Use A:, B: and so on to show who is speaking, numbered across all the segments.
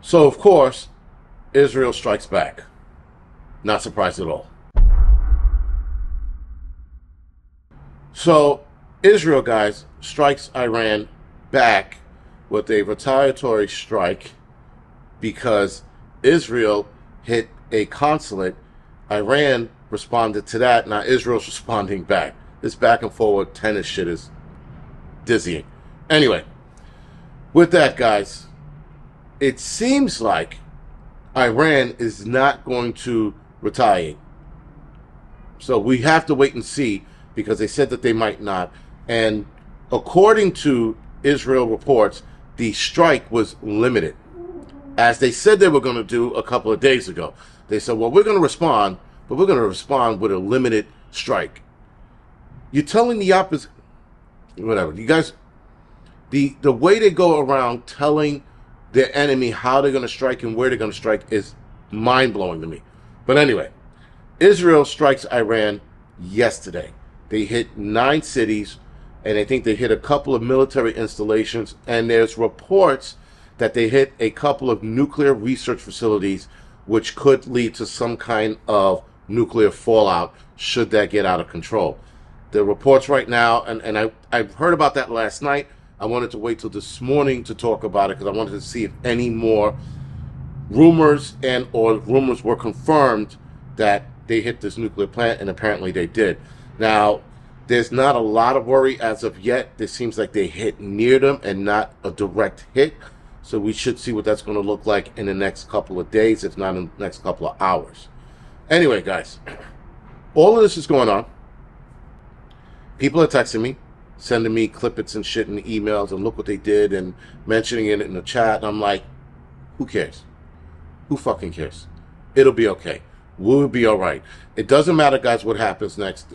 A: So, of course, Israel strikes back. Not surprised at all. So, Israel, guys, strikes Iran back with a retaliatory strike because Israel hit a consulate. Iran responded to that. Now Israel's responding back. This back and forward tennis shit is dizzying. Anyway, with that, guys, it seems like Iran is not going to retaliate. So we have to wait and see, because they said that they might not. And according to Israel reports, the strike was limited, as they said they were going to do a couple of days ago. They said, well, we're going to respond, but we're going to respond with a limited strike. You're telling the opposite, whatever. You guys, the way they go around telling their enemy how they're going to strike and where they're going to strike is mind-blowing to me. But anyway, Israel strikes Iran yesterday. They hit 9 cities, and I think they hit a couple of military installations, and there's reports that they hit a couple of nuclear research facilities, which could lead to some kind of nuclear fallout should that get out of control. The reports right now, and I heard about that last night. I wanted to wait till this morning to talk about it because I wanted to see if any more rumors rumors were confirmed that they hit this nuclear plant, and apparently they did. Now, there's not a lot of worry as of yet. It seems like they hit near them and not a direct hit. So we should see what that's going to look like in the next couple of days, if not in the next couple of hours. Anyway, guys, all of this is going on. People are texting me, sending me clippets and shit and emails, and look what they did, and mentioning it in the chat. And I'm like, who cares? Who fucking cares? It'll be okay. We'll be all right. It doesn't matter, guys, what happens next.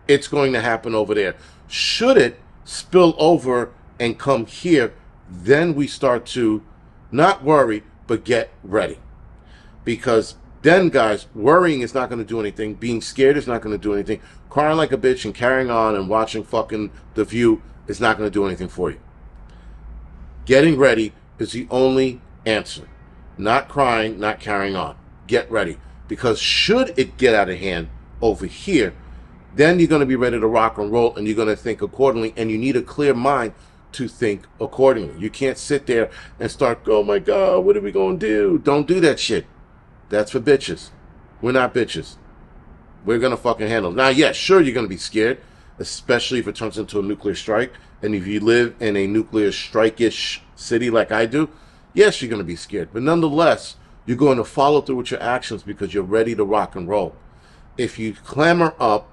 A: It's going to happen over there. Should it spill over and come here, then we start to not worry, but get ready. Because then, guys, worrying is not going to do anything. Being scared is not going to do anything. Crying like a bitch and carrying on and watching fucking The View is not going to do anything for you. Getting ready is the only answer. Not crying, not carrying on. Get ready. Because should it get out of hand over here, then you're going to be ready to rock and roll, and you're going to think accordingly, and you need a clear mind to think accordingly. You can't sit there and start, oh my God, what are we going to do? Don't do that shit. That's for bitches. We're not bitches. We're going to fucking handle it. Now, yes, sure, you're going to be scared, especially if it turns into a nuclear strike. And if you live in a nuclear strike-ish city like I do, yes, you're going to be scared. But nonetheless, you're going to follow through with your actions because you're ready to rock and roll. If you clamor up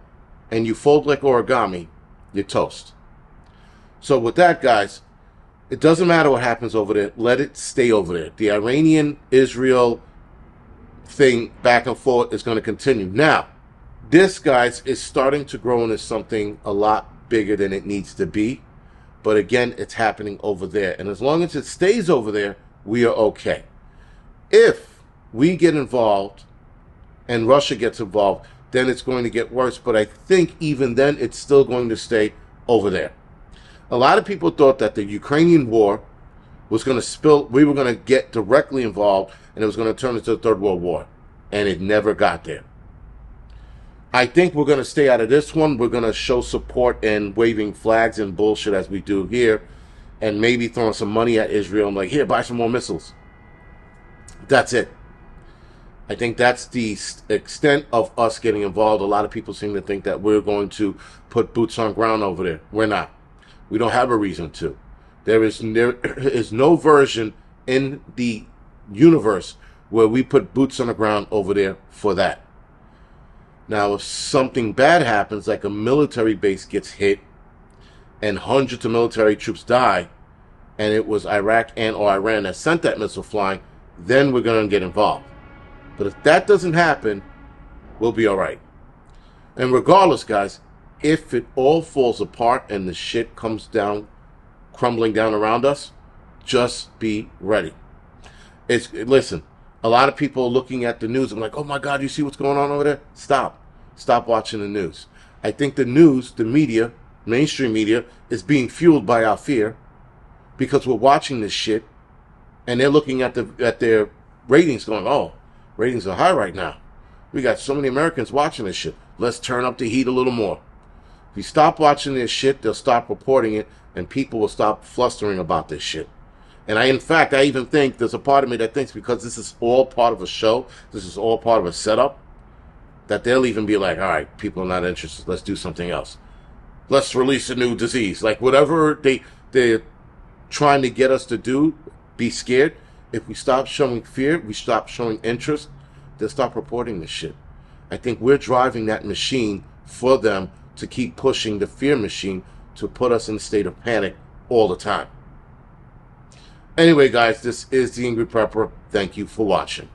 A: and you fold like origami, you're toast. So with that, guys, it doesn't matter what happens over there. Let it stay over there. The Iranian-Israel thing back and forth is going to continue. Now, this, guys, is starting to grow into something a lot bigger than it needs to be. But again, it's happening over there. And as long as it stays over there, we are okay. If we get involved and Russia gets involved, then it's going to get worse. But I think even then, it's still going to stay over there. A lot of people thought that the Ukrainian war was going to spill, we were going to get directly involved, and it was going to turn into a Third World War. And it never got there. I think we're going to stay out of this one. We're going to show support and waving flags and bullshit as we do here, and maybe throwing some money at Israel and like, here, buy some more missiles. That's it. I think that's the extent of us getting involved. A lot of people seem to think that we're going to put boots on ground over there. We're not. We don't have a reason to. There is no version in the universe where we put boots on the ground over there for that. Now, if something bad happens, like a military base gets hit and hundreds of military troops die, and it was Iraq and or Iran that sent that missile flying, then we're going to get involved. But if that doesn't happen, we'll be all right. And regardless, guys, if it all falls apart and the shit comes down, crumbling down around us, just be ready. Listen, a lot of people are looking at the news. I'm like, oh my God, you see what's going on over there? Stop. Stop watching the news. I think the news, the media, mainstream media, is being fueled by our fear because we're watching this shit and they're looking at their ratings, going, "Oh, ratings are high right now. We got so many Americans watching this shit. Let's turn up the heat a little more." If you stop watching this shit, they'll stop reporting it, and people will stop flustering about this shit. And in fact, I even think there's a part of me that thinks because this is all part of a show, this is all part of a setup, that they'll even be like, all right, people are not interested. Let's do something else. Let's release a new disease. Like whatever they're trying to get us to do, be scared. If we stop showing fear, we stop showing interest, they'll stop reporting this shit. I think we're driving that machine for them to keep pushing the fear machine to put us in a state of panic all the time. Anyway, guys, this is the Angry Prepper. Thank you for watching.